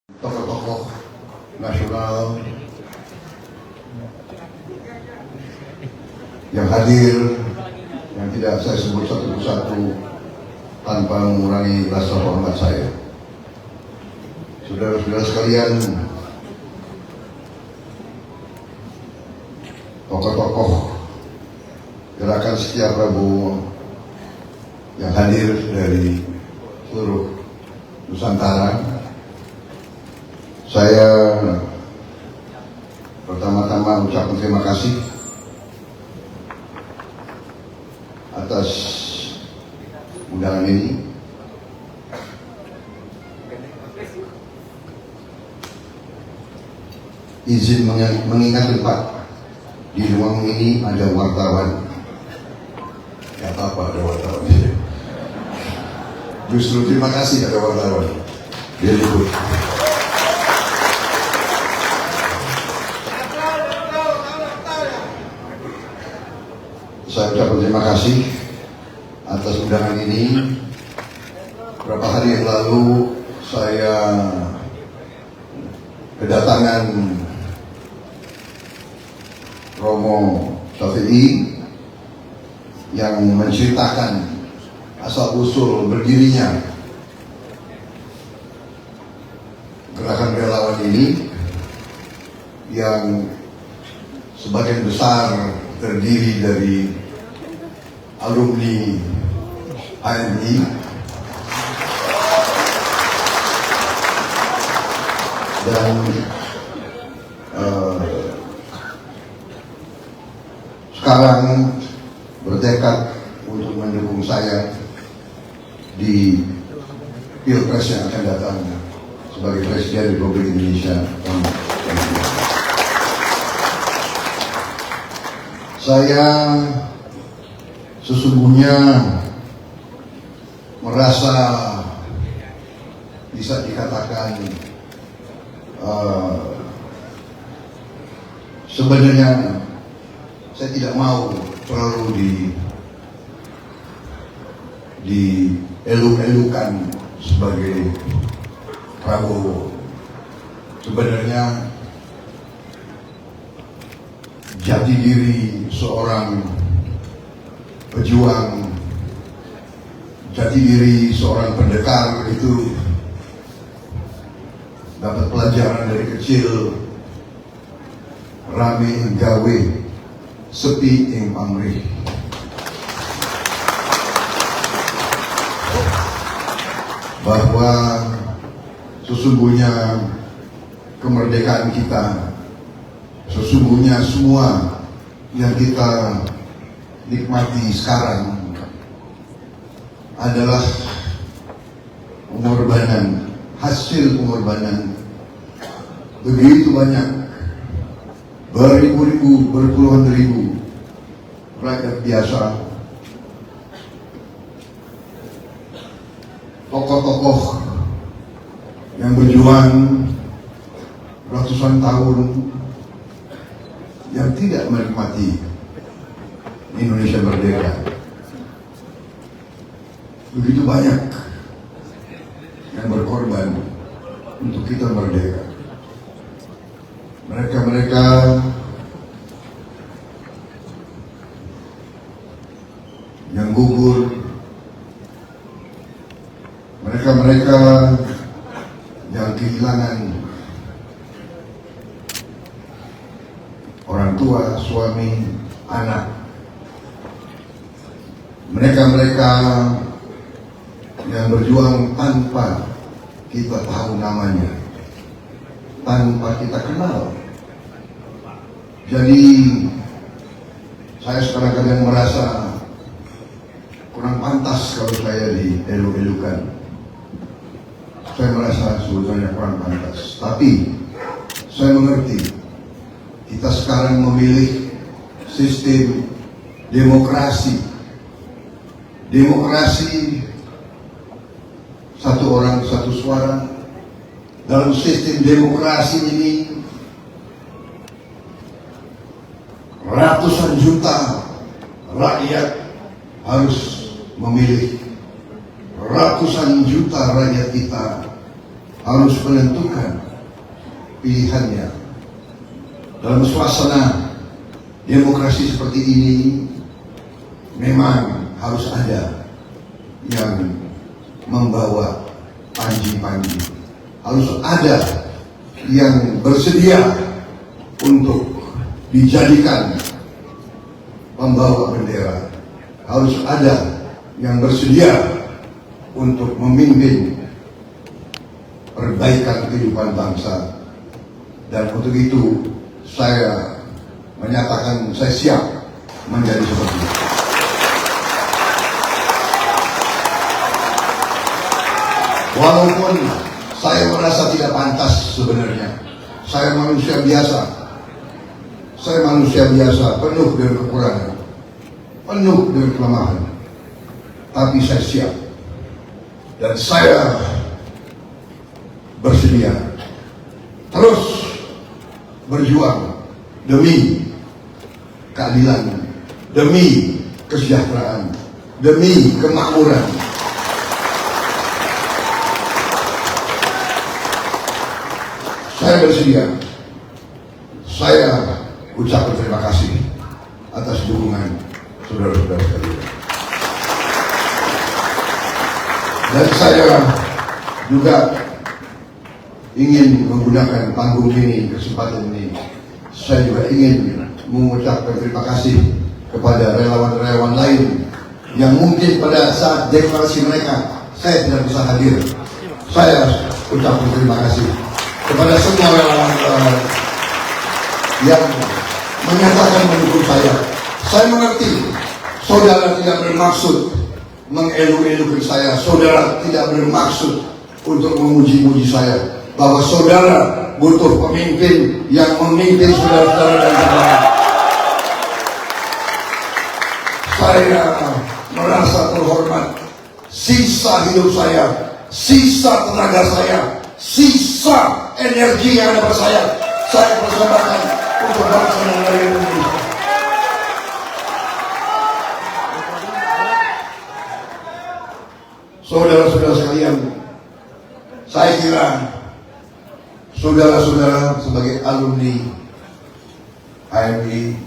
tokoh-tokoh nasional yang hadir, yang tidak saya sebut satu persatu tanpa mengurangi rasa hormat saya. Saudara-saudara sekalian, tokoh-tokoh gerakan Setia Prabowo yang hadir dari seluruh Nusantara, saya pertama-tama ucapkan terima kasih atas undangan ini. Izin mengingatkan Pak, di ruang ini ada wartawan. Ya apa ada wartawan. Justru terima kasih ada wartawan. Dia ikut. Saya ucapkan terima kasih atas undangan ini. Beberapa hari yang lalu saya kedatangan Romo Syafi'i yang menceritakan asal usul berdirinya gerakan relawan ini yang sebagian besar terdiri dari alumni HMI dan sekarang bertekad untuk mendukung saya di Pilpres yang akan datang sebagai Presiden Republik Indonesia tahun 2024. Saya sesungguhnya merasa bisa dikatakan sebenarnya saya tidak mau terlalu dieluk-elukan sebagai Prabowo. Sebenarnya jati diri seorang pejuang, jati diri seorang pendekar itu dapat pelajaran dari kecil. Rame gawe, sepi ing pamrih. Bahwa sesungguhnya kemerdekaan kita, sesungguhnya semua yang kita nikmati sekarang adalah pengorbanan, hasil pengorbanan begitu banyak, beribu-ribu, berpuluhan ribu rakyat biasa, tokoh-tokoh yang berjuang ratusan tahun yang tidak menikmati Indonesia merdeka. Begitu banyak yang berkorban untuk kita merdeka. Mereka-mereka yang gugur, mereka-mereka yang kehilangan orang tua, suami, anak, mereka-mereka yang berjuang tanpa kita tahu namanya, tanpa kita kenal. Jadi saya kadang-kadang merasa kurang pantas kalau saya dielu-elukan. Saya merasa sebetulnya kurang pantas. Tapi saya mengerti kita sekarang memilih sistem demokrasi. Demokrasi satu orang satu suara. Dalam sistem demokrasi ini ratusan juta rakyat harus memilih. Ratusan juta rakyat kita harus menentukan pilihannya. Dalam suasana demokrasi seperti ini, memang harus ada yang membawa panji-panji, harus ada yang bersedia untuk dijadikan pembawa bendera, harus ada yang bersedia untuk memimpin perbaikan kehidupan bangsa. Dan untuk itu saya menyatakan saya siap menjadi seperti itu. Walaupun saya merasa tidak pantas sebenarnya, saya manusia biasa, penuh dengan kekurangan, penuh dengan kelemahan, tapi saya siap dan saya bersedia terus berjuang demi keadilan, demi kesejahteraan, demi kemakmuran. Saya bersedia. Saya ucapkan terima kasih atas dukungan saudara-saudara sekalian. Dan saya juga ingin menggunakan panggung ini, kesempatan ini, saya juga ingin mengucapkan terima kasih kepada relawan-relawan lain yang mungkin pada saat deklarasi mereka saya tidak bisa hadir. Saya ucapkan terima kasih kepada semua relawan yang menyatakan mendukung saya. Saya mengerti saudara tidak bermaksud mengelu-elukan saya, saudara tidak bermaksud untuk memuji-muji saya, bahwa saudara butuh pemimpin yang memimpin saudara-saudara dan saudara. Saya merasa terhormat. Sisa hidup saya, sisa tenaga saya, sisa energi yang ada pada saya persembahkan untuk bangsa dan negara Indonesia. Saudara-saudara sekalian, saya kira saudara-saudara sebagai alumni HMI,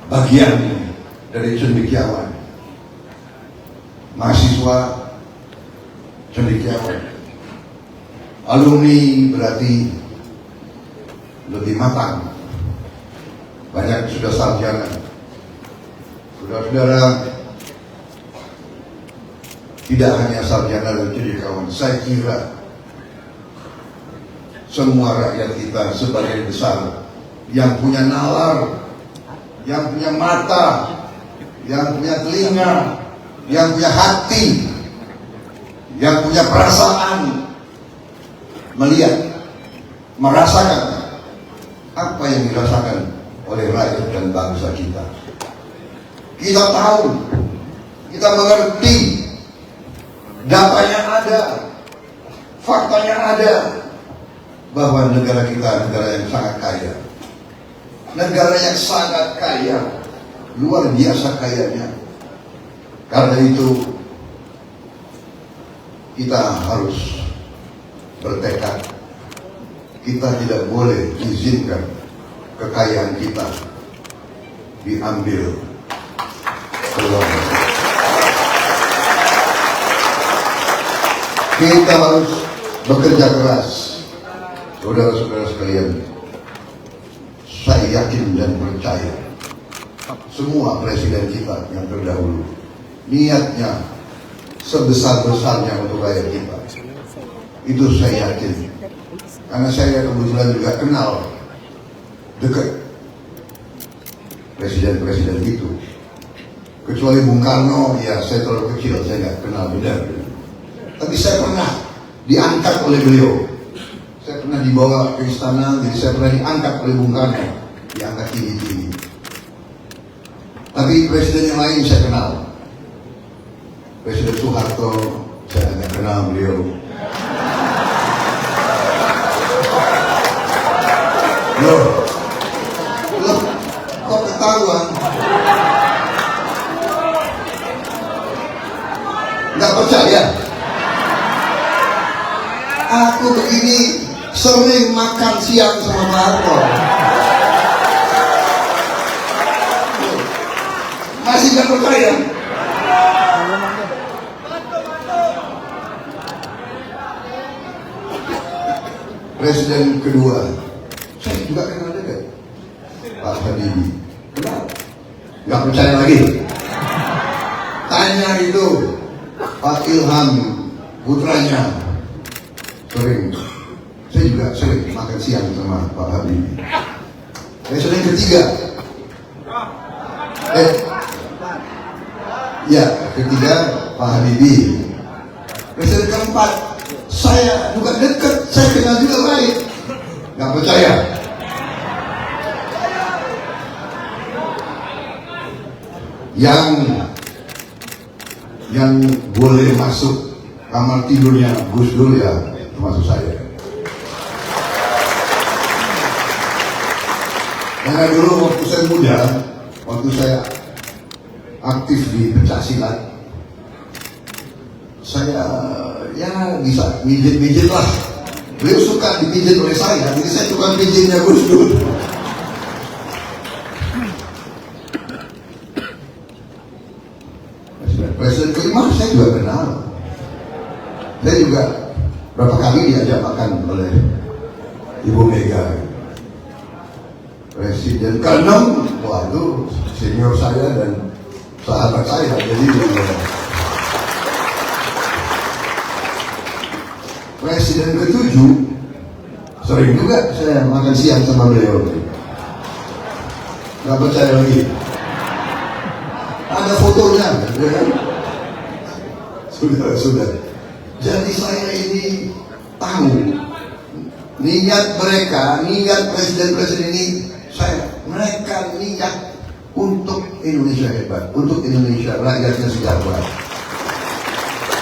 bagian dari cendekiawan, mahasiswa cendekiawan, alumni berarti lebih matang, banyak sudah sarjana. Saudara-saudara tidak hanya sarjana dan cendekiawan, saya kira semua rakyat kita sebagian besar yang punya nalar, yang punya mata, yang punya telinga, yang punya hati, yang punya perasaan, melihat, merasakan apa yang dirasakan oleh rakyat dan bangsa kita. Kita tahu, kita mengerti, datanya ada, faktanya ada, bahwa negara kita negara yang sangat kaya, negara yang sangat kaya, luar biasa kayanya. Karena itu kita harus bertekad, kita tidak boleh izinkan kekayaan kita diambil keluar. Kita harus bekerja keras. Saudara-saudara sekalian, saya yakin dan percaya semua presiden kita yang terdahulu niatnya sebesar-besarnya untuk rakyat kita. Itu saya yakin, karena saya kebetulan juga kenal dekat presiden-presiden itu. Kecuali Bung Karno, ya saya terlalu kecil, saya nggak kenal benar. Tapi saya pernah diangkat oleh beliau. Saya pernah dibawa ke istana, jadi saya pernah diangkat oleh Bung Karno, diangkat tinggi-tinggi. Tapi presiden yang lain saya kenal. Presiden Soeharto, saya tidak kenal beliau. Loh, kok ketahuan? Nggak percaya? Aku begini sering makan siang sama Pak Harto. Masih nggak percaya? Presiden kedua, saya juga kenal dekat Pak Habibie. Kenal? Nggak percaya lagi? Tanya itu Pak Ilham putranya, sering. Saya juga sering makan siang sama Pak Habibie. Presiden ketiga, ketiga Pak Habibie. Presiden keempat, saya juga dekat, saya kenal juga baik. Nggak percaya? Yang boleh masuk kamar tidurnya Gus Dur ya termasuk saya. Karena dulu waktu saya muda, waktu saya aktif di pencaksilat, saya ya bisa mijit-mijit lah. Beliau suka dipijit oleh saya, jadi saya tukang pijitnya Gus Dur. Presiden kelima saya juga kenal. Saya juga berapa kali diajak makan oleh Ibu Mega. Presiden keenam, waduh, senior saya dan sahabat saya, jadi Presiden ketujuh, sering juga saya makan siang sama beliau. Nggak percaya lagi? Ada fotonya, ya kan? Sudah. Jadi saya ini tahu niat mereka, niat presiden-presiden ini, mereka niat untuk Indonesia hebat, untuk Indonesia rakyatnya sejahtera.